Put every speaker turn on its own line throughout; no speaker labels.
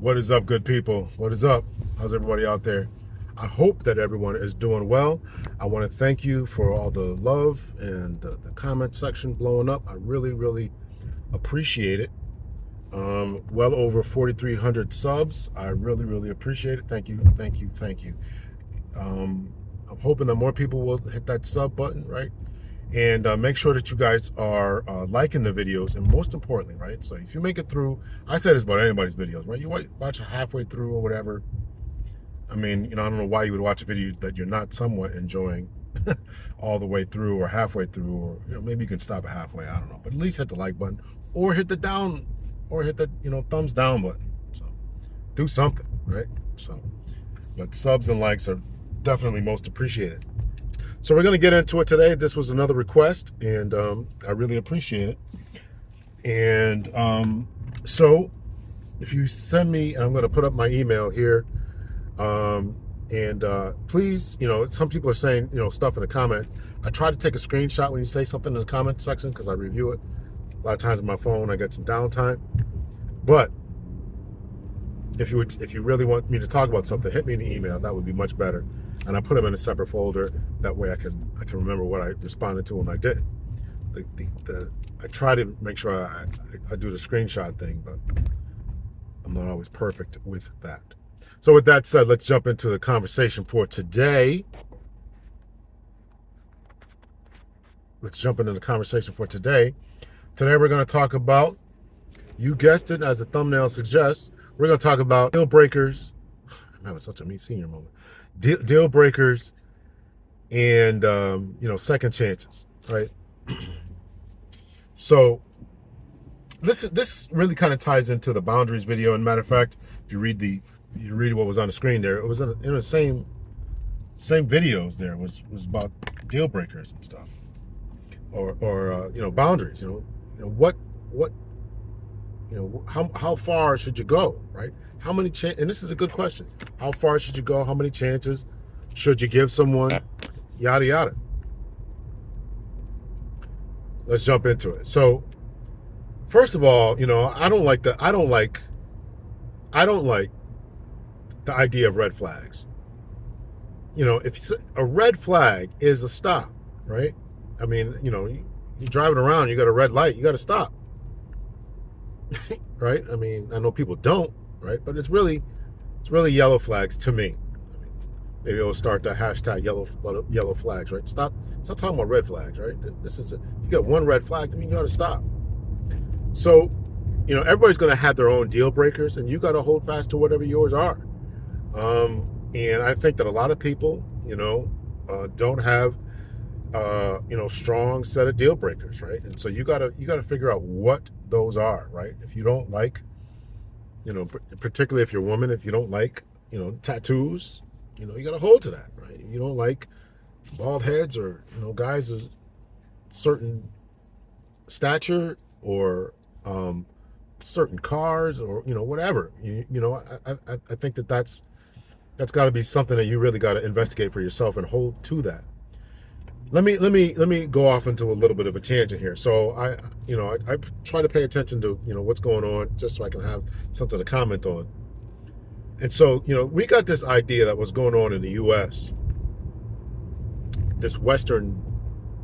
What is up, good people? What is up? How's everybody out there? I hope that everyone is doing well. I want to thank you for all the love and the comment section blowing up. I really, really appreciate it. Well over 4,300 subs. I really, really appreciate it. Thank you, thank you, thank you. I'm hoping that more people will hit that sub button, right? And make sure that you guys are liking the videos, and most importantly, right? So if you make it through, I say this about anybody's videos, right? You watch halfway through or whatever. I mean, I don't know why you would watch a video that you're not somewhat enjoying all the way through or halfway through, or maybe you can stop at halfway. I don't know, but at least hit the like button or hit the down or hit the thumbs down button. So do something, right? So, but subs and likes are definitely most appreciated. So we're going to get into it today. This was another request, and I really appreciate it. And so if you send me, and I'm going to put up my email here, please, some people are saying, stuff in the comment. I try to take a screenshot when you say something in the comment section because I review it. A lot of times on my phone, I get some downtime. But if you really want me to talk about something, hit me in the email. That would be much better. And I put them in a separate folder. That way I can remember what I responded to and I didn't. I try to make sure I do the screenshot thing, but I'm not always perfect with that. So with that said, let's jump into the conversation for today. Today we're going to talk about, you guessed it, as the thumbnail suggests, we're going to talk about deal breakers. I'm having such a me senior moment. Deal breakers and second chances, right? So this really kind of ties into the boundaries video. And matter of fact, if you read what was on the screen there, it was in the same videos. There was about deal breakers and stuff, or boundaries. How far should you go, right? How many and this is a good question. How far should you go? How many chances should you give someone? Yada yada. Let's jump into it. So, first of all, I don't like the idea of red flags. If a red flag is a stop, right? I mean, you're driving around, you got a red light, you got to stop. Right? I mean, I know people don't, right? But it's really yellow flags to me. I mean, maybe it'll start the hashtag yellow flags, right? Stop talking about red flags, right? You got one red flag, I mean, you got to stop. So, everybody's going to have their own deal breakers, and you got to hold fast to whatever yours are. And I think that a lot of people, don't have strong set of deal breakers, right? And so you gotta figure out what those are, right? If you don't like, particularly if you're a woman, if you don't like, tattoos, you gotta hold to that, right? If you don't like bald heads or guys of certain stature or certain cars or whatever, I think that's got to be something that you really got to investigate for yourself and hold to that. Let me go off into a little bit of a tangent here. So I try to pay attention to what's going on, just so I can have something to comment on. And so we got this idea that was going on in the U.S., this Western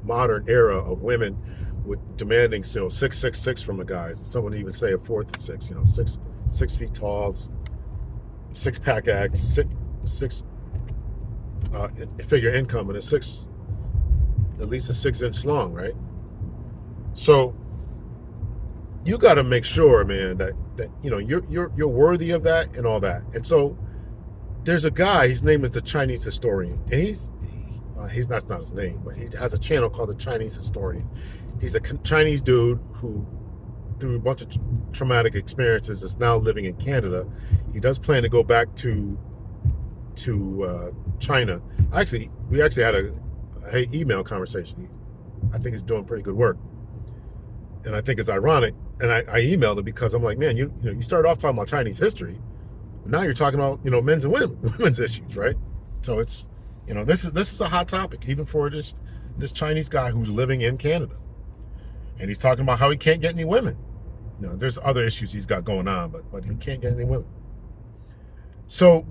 modern era of women with demanding 6'6" from the guys. Someone even say a 4'6", 6 feet tall, 6-pack abs, six figure income, and at least a 6-inch long, right? So you got to make sure, man, that you're worthy of that and all that. And so there's a guy, his name is the Chinese Historian, and that's not his name, but he has a channel called the Chinese Historian. He's a Chinese dude who, through a bunch of traumatic experiences, is now living in Canada. He does plan to go back to China. We actually had a email conversation. I think he's doing pretty good work, and I think it's ironic. And I emailed him because I'm like, man, you started off talking about Chinese history, but now you're talking about men's and women's issues, right? So it's this is a hot topic even for this Chinese guy who's living in Canada, and he's talking about how he can't get any women. There's other issues he's got going on, but he can't get any women. So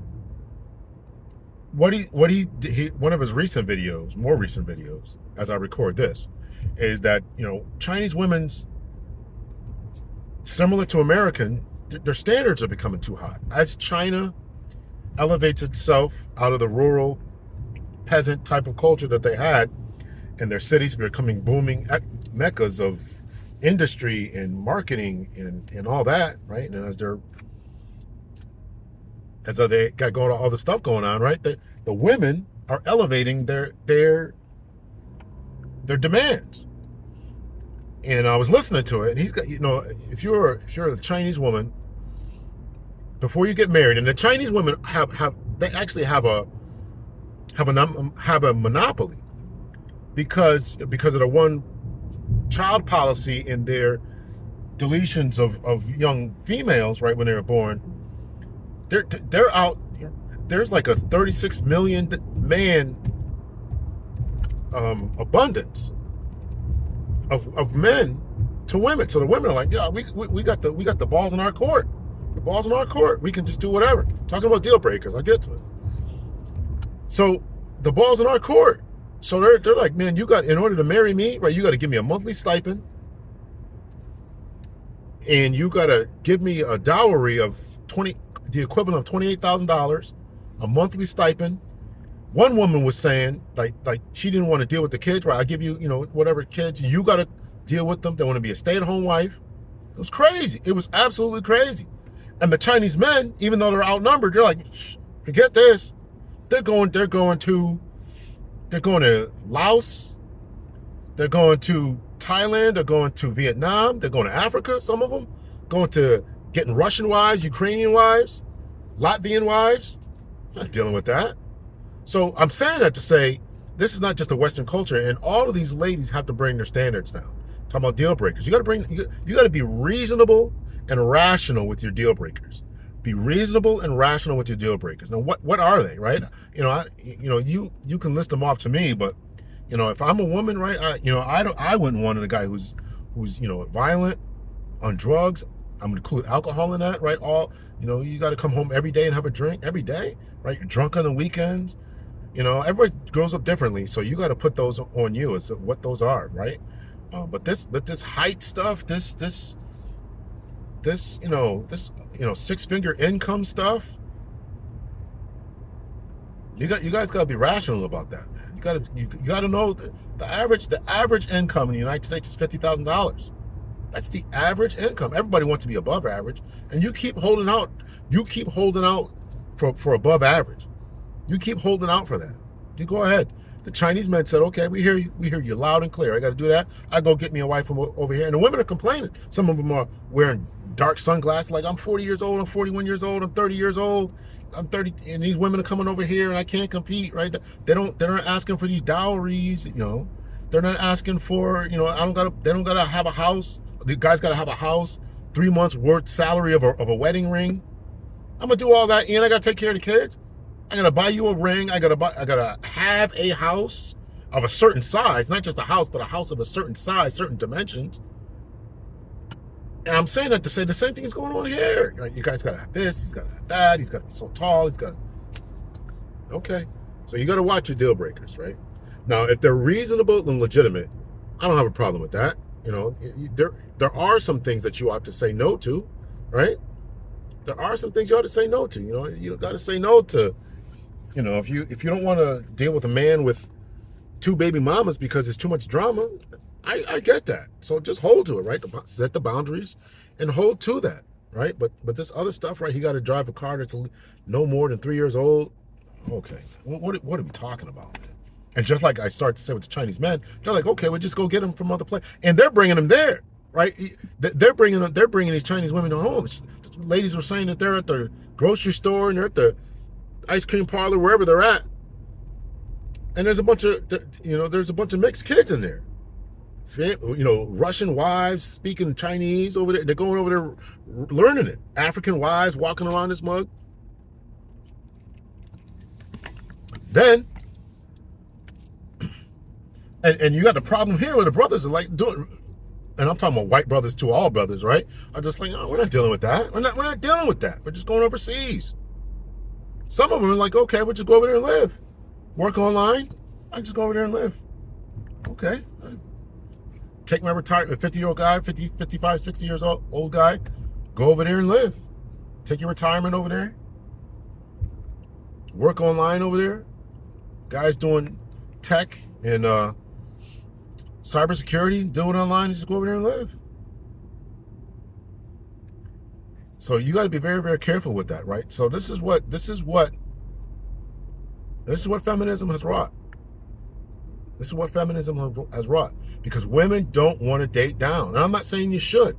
one of his recent videos, more recent videos, as I record this, is that Chinese women's, similar to American, their standards are becoming too high as China elevates itself out of the rural peasant type of culture that they had, and their cities becoming booming meccas of industry and marketing and all that, right? And as they got going all the stuff going on, right? The women are elevating their demands. And I was listening to it, and he's got, if you're a Chinese woman, before you get married, and the Chinese women they actually have a monopoly because of the one child policy in their deletions of young females, right, when they were born. They're out. There's like a 36 million man abundance of men to women. So the women are like, yeah, we got the balls in our court. The balls in our court. We can just do whatever. Talking about deal breakers, I'll get to it. So the ball's in our court. So they're like, man, in order to marry me, right, you got to give me a monthly stipend, and you got to give me a dowry of the equivalent of $28,000, a monthly stipend. One woman was saying like she didn't want to deal with the kids, right? I give you, whatever kids, you got to deal with them. They want to be a stay-at-home wife. It was crazy. It was absolutely crazy. And the Chinese men, even though they're outnumbered, they're like, forget this. They're going to Laos. They're going to Thailand. They're going to Vietnam. They're going to Africa. Some of them going to getting Russian wives, Ukrainian wives, Latvian wives. Not dealing with that. So I'm saying that to say this is not just a Western culture, and all of these ladies have to bring their standards down. Talking about deal breakers, you got to be reasonable and rational with your deal breakers. Be reasonable and rational with your deal breakers. Now, what are they, right? You can list them off to me, but if I'm a woman, right, I wouldn't want a guy who's violent, on drugs. I'm gonna include alcohol in that, right? You got to come home every day and have a drink every day, right? You're drunk on the weekends. Everybody grows up differently, so you got to put those on you as what those are, right? But this height stuff, this six-figure income stuff, you guys got to be rational about that, man. You got to know the average income in the United States is $50,000. That's the average income. Everybody wants to be above average, and you keep holding out. You keep holding out for above average. You keep holding out for that. You go ahead. The Chinese men said, okay, we hear you. We hear you loud and clear. I got to do that. I go get me a wife from over here. And the women are complaining. Some of them are wearing dark sunglasses like, I'm 40 years old, I'm 41 years old, I'm 30 years old, I'm 30, and these women are coming over here and I can't compete, right? They're not asking for these dowries, They're not asking for, they don't gotta have a house. The guy's gotta have a house, 3 months worth salary of a wedding ring. I'm gonna do all that, and I gotta take care of the kids. I gotta buy you a ring. I gotta have a house of a certain size, not just a house, but a house of a certain size, certain dimensions. And I'm saying that to say the same thing is going on here. Right? You guys gotta have this. He's gotta have that. He's gotta be so tall. Okay. So you gotta watch your deal breakers, right? Now, if they're reasonable and legitimate, I don't have a problem with that. There are some things that you ought to say no to, right? There are some things you ought to say no to. You got to say no to. If you don't want to deal with a man with 2 baby mamas because it's too much drama, I get that. So just hold to it, right? Set the boundaries and hold to that, right? But this other stuff, right? He got to drive a car that's no more than 3 years old. Okay, what are we talking about, man? And just like I start to say with the Chinese men, they're like, okay, we'll just go get them from other places, and they're bringing them there, right? They're bringing these Chinese women to home. Ladies were saying that they're at the grocery store and they're at the ice cream parlor, wherever they're at, and there's a bunch of mixed kids in there. Russian wives speaking Chinese over there. They're going over there learning it. African wives walking around this mug. Then, and you got the problem here where the brothers are like doing, and I'm talking about white brothers to all brothers, right? Are just like, no, we're not dealing with that. We're not dealing with that. We're just going overseas. Some of them are like, okay, we'll just go over there and live. Work online. I can just go over there and live. Okay. Take my retirement, 50-year-old guy, 50, 55, 60 years old guy, go over there and live. Take your retirement over there. Work online over there. Guys doing tech and cybersecurity, do it online, just go over there and live. So you got to be very, very careful with that, right? So this is what feminism has wrought. This is what feminism has wrought, because women don't want to date down. And I'm not saying you should,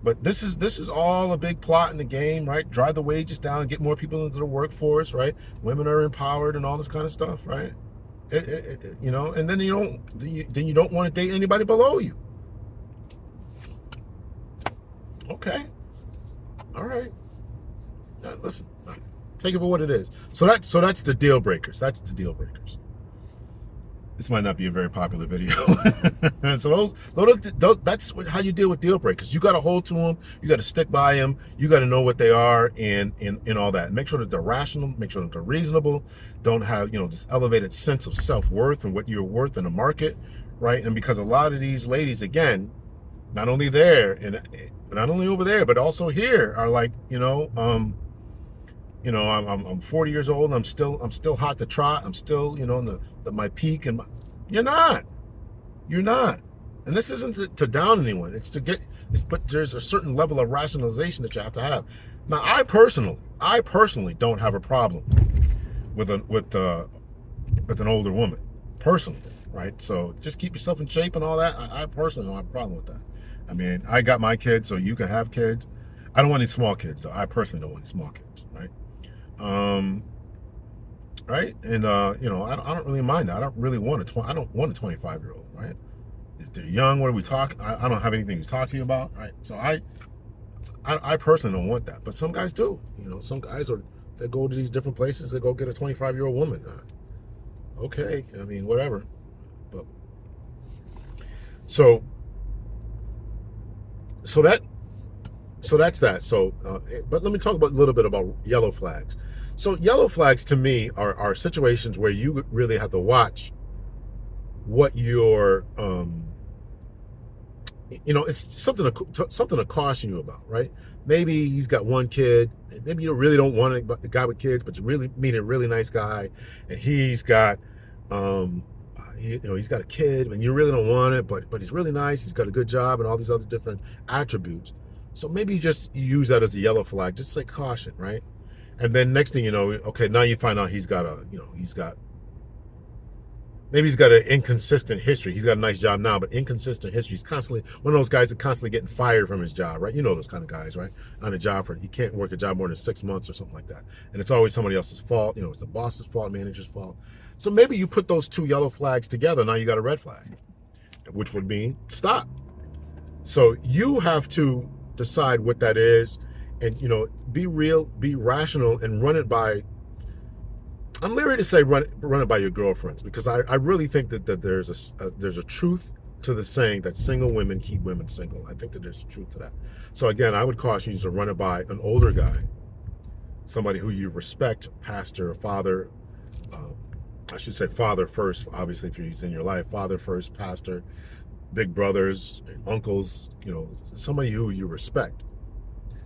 but this is all a big plot in the game, right? Drive the wages down, get more people into the workforce, right? Women are empowered and all this kind of stuff, right? And then you don't want to date anybody below you. Okay, all right. Listen, take it for what it is. So that's the deal breakers. That's the deal breakers. This might not be a very popular video. So that's how you deal with deal breakers. You got to hold to them. You got to stick by them. You got to know what they are and all that. And make sure that they're rational. Make sure that they're reasonable. Don't have this elevated sense of self-worth and what you're worth in the market, right? And because a lot of these ladies, again, not only there and not only over there, but also here, are like, I'm 40 years old and I'm still hot to trot. I'm still, in my peak, and you're not. And this isn't to down anyone. But there's a certain level of rationalization that you have to have. Now, I personally don't have a problem with an older woman, personally, right? So just keep yourself in shape and all that. I personally don't have a problem with that. I mean, I got my kids, so you can have kids. I don't want any small kids, though. I personally don't want any small kids, right? Right? And I don't really mind that. I don't want a 25-year-old, right? If they're young, what are we talking? I don't have anything to talk to you about, right? So I personally don't want that, but some guys do. Some guys they go to these different places, they go get a 25-year-old woman. Okay, I mean, whatever. But so that's that. So, but let me talk a little bit about yellow flags. So yellow flags to me are situations where you really have to watch what your, it's something to caution you about, right? Maybe he's got one kid. Maybe you really don't want a guy with kids, but you really meet a really nice guy, and he's got, he's got a kid, and you really don't want it, but he's really nice. He's got a good job and all these other different attributes. So maybe you just use that as a yellow flag, just say caution, right? And then next thing you know, okay, now you find out he's got an inconsistent history. He's got a nice job now, but inconsistent history. He's constantly one of those guys that constantly getting fired from his job, right? You know those kind of guys, right? On a job he can't work a job more than 6 months or something like that. And it's always somebody else's fault. It's the boss's fault, manager's fault. So maybe you put those two yellow flags together. Now you got a red flag, which would mean stop. So you have to decide what that is, and be real, be rational, and run it by. I'm leery to say run it by your girlfriends, because I really think that there's a truth to the saying that single women keep women single. I think that there's a truth to that. So again, I would caution you to run it by an older guy, somebody who you respect, pastor, father. I should say father first, obviously, if he's in your life. Father first, pastor, big brothers, uncles, somebody who you respect,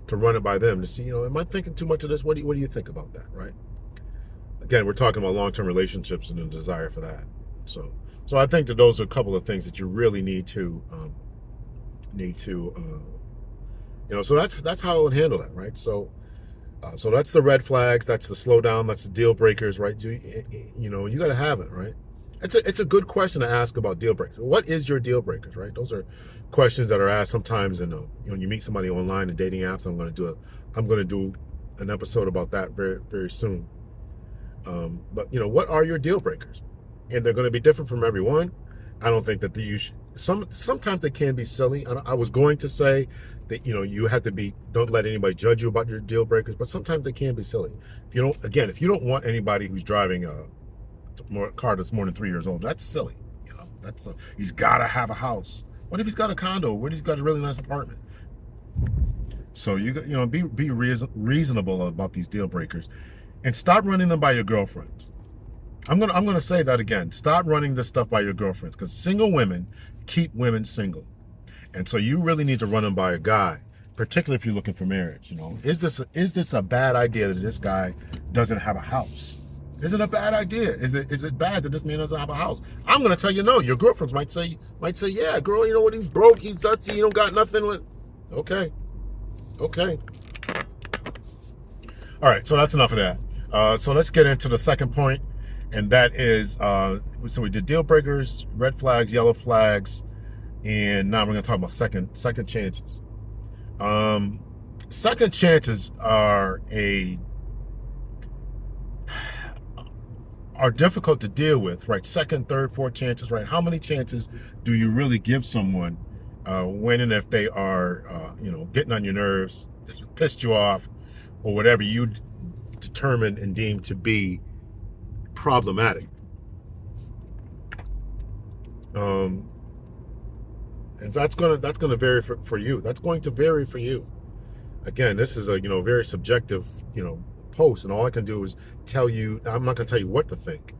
to run it by them to see, am I thinking too much of this? What do you think about that, right? Again, we're talking about long-term relationships and the desire for that. So I think that those are a couple of things that you really need to, so that's how I would handle that, right? So that's the red flags, that's the slowdown, that's the deal breakers, right? You got to have it, right? It's a good question to ask about deal breakers. What is your deal breakers, right? Those are questions that are asked sometimes when you meet somebody online in dating apps. I'm going to do an episode about that very, very soon. But what are your deal breakers? And they're going to be different from everyone. I don't think that sometimes they can be silly. I was going to say that you have to don't let anybody judge you about your deal breakers, but sometimes they can be silly. If you don't want anybody who's driving a car that's more than 3 years old, that's silly. He's got to have a house. What if he's got a condo? What if he's got a really nice apartment? So be reasonable about these deal breakers. And stop running them by your girlfriends. I'm gonna say that again. Stop running this stuff by your girlfriends, because single women keep women single. And so you really need to run them by a guy, particularly if you're looking for marriage. Is this a bad idea that this guy doesn't have a house? Is it a bad idea? Is it bad that this man doesn't have a house? I'm gonna tell you no. Your girlfriends might say, yeah, girl, you know what? He's broke, he's dusty, he don't got nothing with. Okay. All right, so that's enough of that. So let's get into the second point, and that is, so we did deal breakers, red flags, yellow flags, and now we're going to talk about second chances. Second chances are difficult to deal with, right? Second, third, fourth chances, right? How many chances do you really give someone when and if they are, getting on your nerves, pissed you off, or whatever you determine and deem to be problematic? And that's gonna vary for you. That's going to vary for you. Again, this is a very subjective post, and all I can do is tell you. I'm not gonna tell you what to think.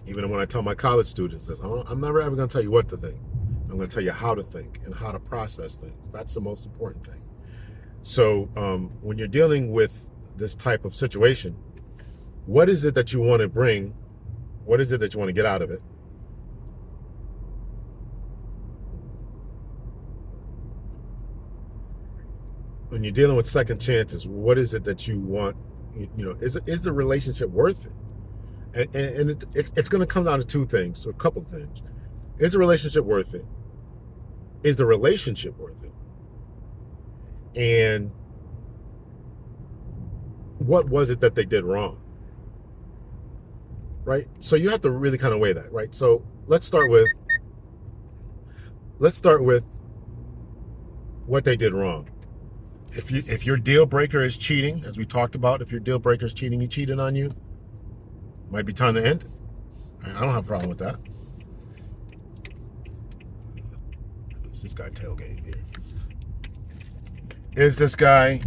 Even when I tell my college students this, I'm never ever gonna tell you what to think. I'm gonna tell you how to think and how to process things. That's the most important thing. So when you're dealing with this type of situation, what is it that you want to bring? What is it that you want to get out of it? When you're dealing with second chances, what is it that you want? Is the relationship worth it? And it's going to come down to two things, or a couple of things. Is the relationship worth it? Is the relationship worth it? And what was it that they did wrong? Right? So you have to really kind of weigh that, right? So let's start with what they did wrong. If your deal breaker is cheating, as we talked about, if your deal breaker is cheating, he cheated on you, might be time to end it. I don't have a problem with that. Is this guy tailgating here? Is this guy,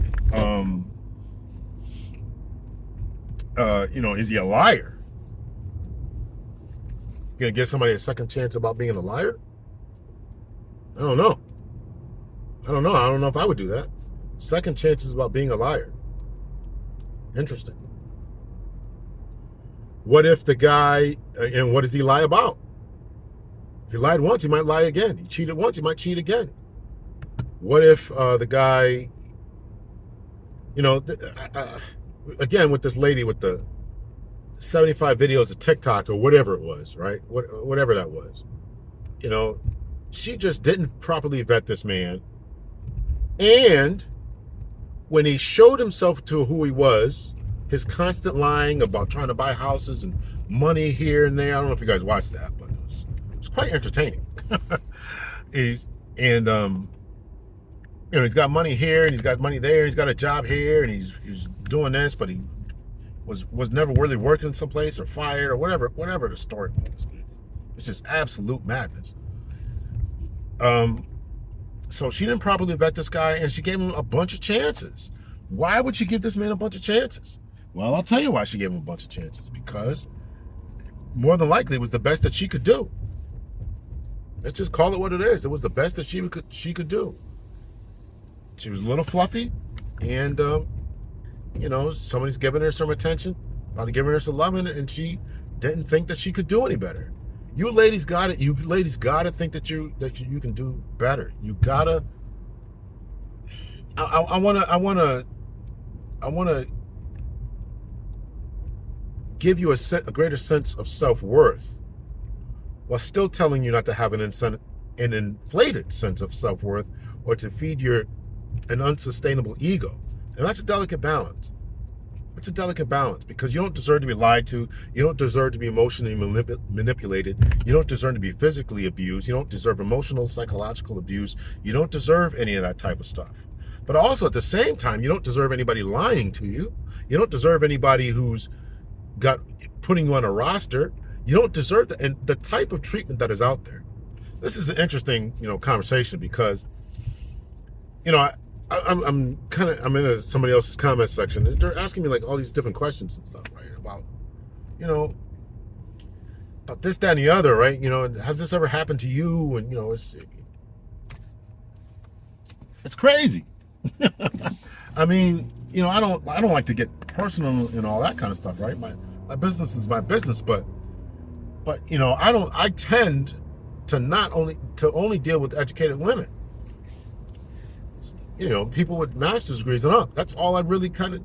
is he a liar? You gonna give somebody a second chance about being a liar? I don't know. I don't know if I would do that. Second chances about being a liar. Interesting. What if the guy, and what does he lie about? If he lied once, he might lie again. He cheated once, he might cheat again. What if the guy, again, with this lady with the 75 videos of TikTok or whatever it was, right? Whatever that was. She just didn't properly vet this man. And when he showed himself to who he was, his constant lying about trying to buy houses and money here and there. I don't know if you guys watched that, but it was quite entertaining. He's got money here and he's got money there. He's got a job here and he's doing this, but he was never really working someplace or fired or whatever the story was. It's just absolute madness. So she didn't properly vet this guy, and she gave him a bunch of chances. Why would she give this man a bunch of chances? Well, I'll tell you why she gave him a bunch of chances. Because more than likely it was the best that she could do. Let's just call it what it is. It was the best that she could do. She was a little fluffy, and somebody's giving her some attention, probably giving her some loving, and she didn't think that she could do any better. You ladies got it. You ladies gotta think that you can do better. You gotta. I wanna give you a greater sense of self-worth, while still telling you not to have an inflated sense of self-worth, or to feed an unsustainable ego. And that's a delicate balance. It's a delicate balance, because you don't deserve to be lied to. You don't deserve to be emotionally manipulated. You don't deserve to be physically abused. You don't deserve emotional, psychological abuse. You don't deserve any of that type of stuff. But also at the same time, you don't deserve anybody lying to you. You don't deserve anybody who's putting you on a roster. You don't deserve that. And the type of treatment that is out there. This is an interesting, conversation, because, I'm in somebody else's comment section. They're asking me like all these different questions and stuff, right? About, you know, about this, that, and the other, right? You know, has this ever happened to you? And, you know, it's crazy. I mean, you know, I don't like to get personal and all that kind of stuff, right? My business is my business, but you know, I tend to only deal with educated women. You know, people with master's degrees and up. That's all I really kind of,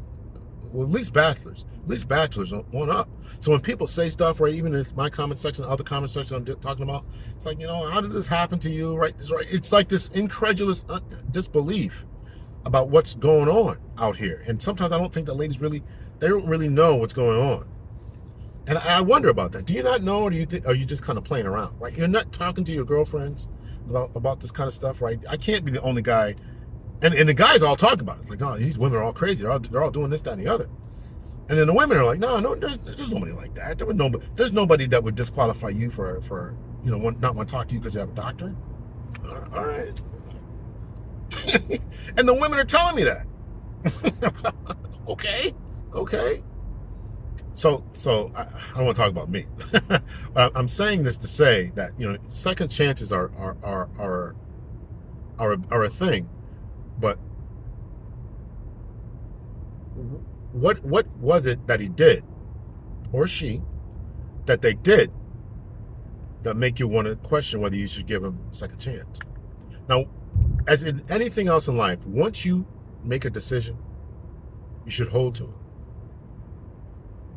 well, at least bachelors on up. So when people say stuff, right, even in my comment section, other comment section I'm talking about, it's like, you know, how does this happen to you, right? It's like this incredulous disbelief about what's going on out here. And sometimes I don't think that ladies they don't really know what's going on. And I wonder about that. Do you not know, or are you just kind of playing around, right? You're not talking to your girlfriends about this kind of stuff, right? I can't be the only guy. And the guys all talk about it. It's like, oh, these women are all crazy. They're all doing this, that, and the other. And then the women are like, no, there's nobody like that. There's nobody that would disqualify you for you know, not want to talk to you because you have a doctor. All right. And the women are telling me that. Okay. So I don't want to talk about me, but I'm saying this to say that, you know, second chances are a thing, but what was it that he did, or she, that they did, that make you want to question whether you should give him a second chance? Now, as in anything else in life, once you make a decision, you should hold to it.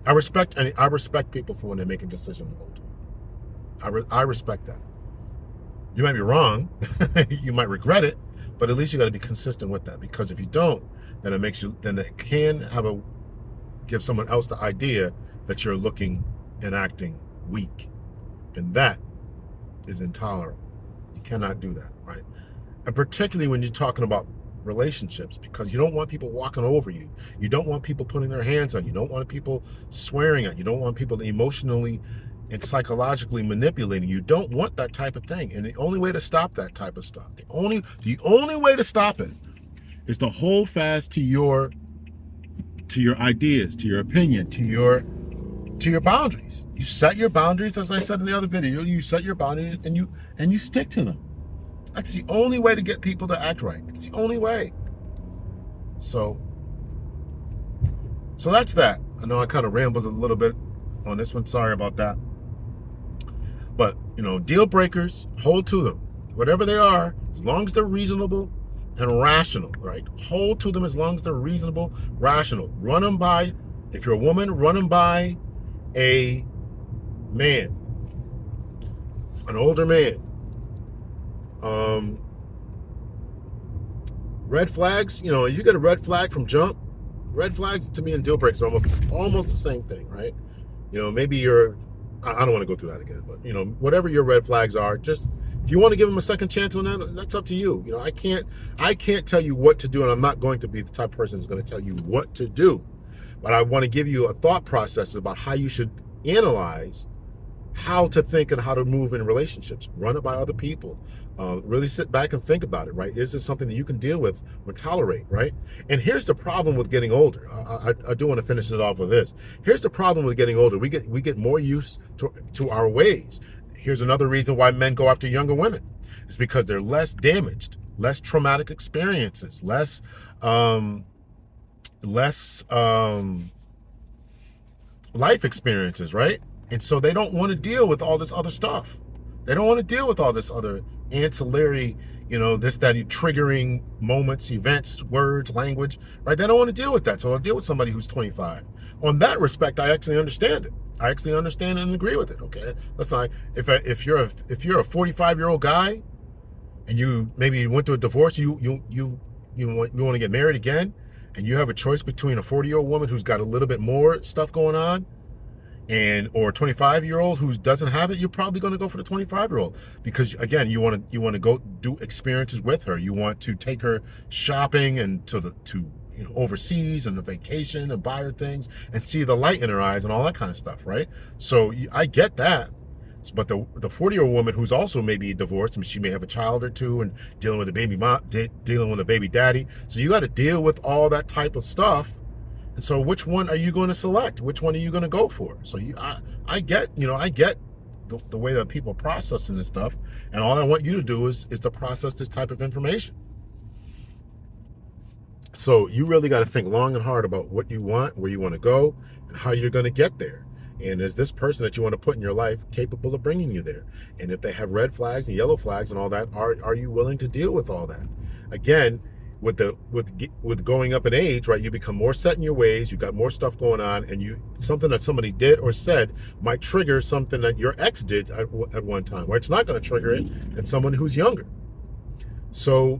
I respect people for when they make a decision to hold to it. I respect that. You might be wrong, you might regret it, but at least you got to be consistent with that. Because if you don't, then it can give someone else the idea that you're looking and acting weak, and that is intolerable. You cannot do that, right? And particularly when you're talking about relationships, because you don't want people walking over you. You don't want people putting their hands on you. You don't want people swearing at you. You don't want people emotionally and psychologically manipulating you. You don't want that type of thing. And the only way to stop that type of stuff, the only way to stop it is to hold fast to your ideas, to your opinion, to your boundaries. You set your boundaries, as I said in the other video. You set your boundaries and you stick to them. That's the only way to get people to act right. It's the only way. So that's that. I know I kind of rambled a little bit on this one. Sorry about that. But, you know, deal breakers, hold to them. Whatever they are, as long as they're reasonable and rational, right? Hold to them as long as they're reasonable, rational. Run them by, if you're a woman, run them by a man, an older man. Red flags, you know, if you get a red flag from jump, red flags to me and deal breaks are almost the same thing, right? You know, maybe I don't want to go through that again, but, you know, whatever your red flags are, just, if you want to give them a second chance on that, that's up to you. You know, I can't tell you what to do, and I'm not going to be the type of person who's going to tell you what to do. But I want to give you a thought process about how you should analyze how to think and how to move in relationships. Run it by other people. Really sit back and think about it, right? Is this something that you can deal with or tolerate, right? And here's the problem with getting older. I do want to finish it off with this. Here's the problem with getting older. We get more used to our ways. Here's another reason why men go after younger women. It's because they're less damaged, less traumatic experiences, less life experiences, right? And so they don't want to deal with all this other stuff. They don't want to deal with all this other ancillary, you know, this, that, triggering moments, events, words, language, right? They don't want to deal with that. So I'll deal with somebody who's 25. On that respect, I actually understand it. I actually understand and agree with it, okay? Let's not, if you're a 45-year-old guy and you maybe went through a divorce, you want to get married again, and you have a choice between a 40-year-old woman who's got a little bit more stuff going on or a 25-year-old who doesn't have it, you're probably going to go for the 25-year-old because, again, you want to go do experiences with her. You want to take her shopping and to you know, overseas and a vacation and buy her things and see the light in her eyes and all that kind of stuff, right? So I get that. But the 40-year-old woman who's also maybe divorced, and she may have a child or two, and dealing with a baby mom, dealing with a baby daddy. So you got to deal with all that type of stuff. And so, which one are you going to select? Which one are you going to go for? So I get, I get the way that people are processing this stuff, and all I want you to do is to process this type of information. So you really got to think long and hard about what you want, where you want to go, and how you're going to get there. And is this person that you want to put in your life capable of bringing you there? And if they have red flags and yellow flags and all that, are you willing to deal with all that? Again, with going up in age, right? You become more set in your ways. You got more stuff going on, and something that somebody did or said might trigger something that your ex did at one time, where it's not going to trigger it in someone who's younger. So,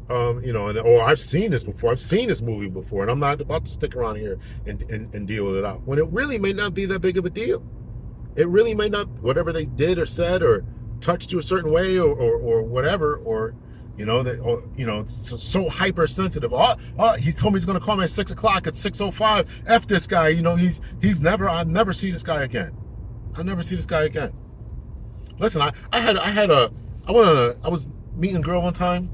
I've seen this before. I've seen this movie before, and I'm not about to stick around here and deal with it out. When it really may not be that big of a deal. It really may not, whatever they did or said or touched you a certain way or whatever, or, it's so hypersensitive. He told me he's going to call me at 6 o'clock at 6:05. F this guy. I'll never see this guy again. I'll never see this guy again. Listen, I was meeting a girl one time.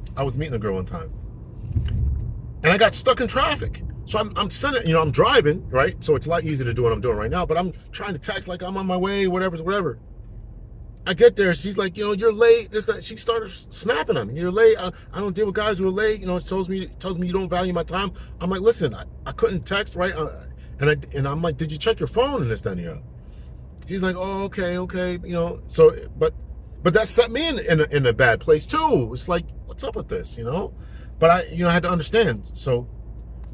And I got stuck in traffic. So I'm sending, I'm driving, right? So it's a lot easier to do what I'm doing right now, but I'm trying to text like I'm on my way, whatever. I get there, she's like, you're late. She started snapping at me. You're late. I don't deal with guys who are late. It tells me you don't value my time. I'm like, listen, I couldn't text, right? And I'm like, did you check your phone and this, that, and the other? She's like, oh, okay. So, but that set me in a bad place too. It's like, what's up with this, But I had to understand.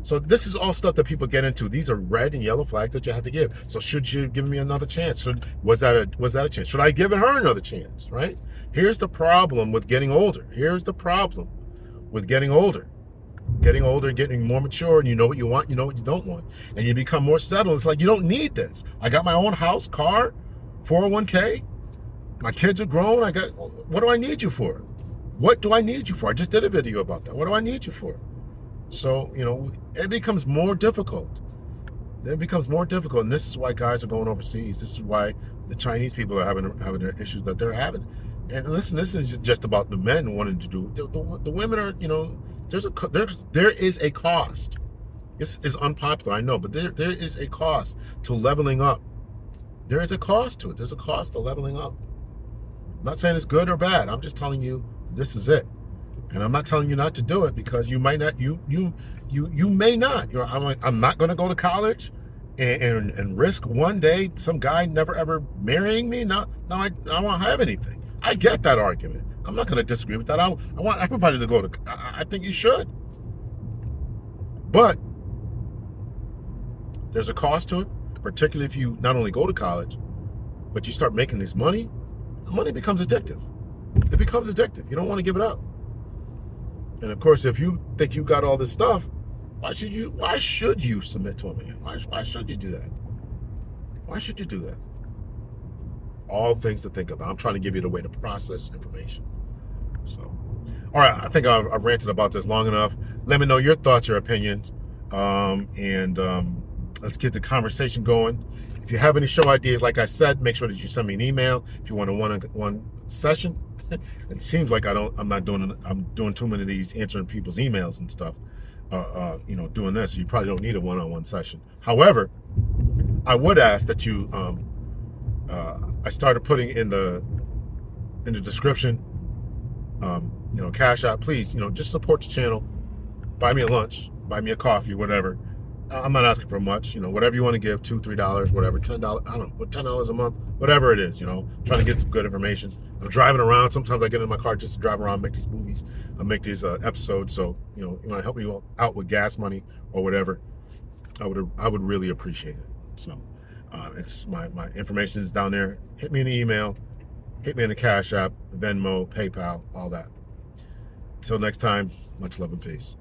So this is all stuff that people get into. These are red and yellow flags that you have to give. So should you give me another chance? Was that a chance? Should I give her another chance, right? Here's the problem with getting older. Getting older, getting more mature, and you know what you want, you know what you don't want. And you become more settled. It's like, you don't need this. I got my own house, car, 401k. My kids are grown. What do I need you for? What do I need you for? I just did a video about that. What do I need you for? So, it becomes more difficult. And this is why guys are going overseas. This is why the Chinese people are having the issues that they're having. And listen, this is just about the men wanting to do. The women are, there is a cost. This is unpopular, I know, but there is a cost to leveling up. There is a cost to it. There's a cost to leveling up. I'm not saying it's good or bad. I'm just telling you this is it. And I'm not telling you not to do it, because you might not. You may not. I'm not going to go to college and risk one day some guy never ever marrying me. No, I won't have anything. I get that argument. I'm not going to disagree with that. I want everybody to go to. I think you should. But there's a cost to it, particularly if you not only go to college, but you start making this money. The money becomes addictive. It becomes addictive. You don't want to give it up. And of course, if you think you got all this stuff, why should you submit to a man? Why should you do that? Why should you do that? All things to think about. I'm trying to give you the way to process information. So, all right, I think I've ranted about this long enough. Let me know your thoughts, your opinions, and let's get the conversation going. If you have any show ideas, like I said, make sure that you send me an email. If you want a one-on-one session, it seems like I'm doing too many of these, answering people's emails and stuff, doing this. So you probably don't need a one-on-one session. However, I would ask that you, I started putting in the description, Cashapp. Please, just support the channel. Buy me a lunch, buy me a coffee, whatever. I'm not asking for much, whatever you want to give, $2, $3, whatever, $10, I don't know, $10 a month, whatever it is, trying to get some good information. I'm driving around. Sometimes I get in my car just to drive around, make these movies, make these episodes. So, you want to help me out with gas money or whatever, I would really appreciate it. So, it's my information is down there. Hit me in the email, hit me in the Cash App, Venmo, PayPal, all that. Until next time, much love and peace.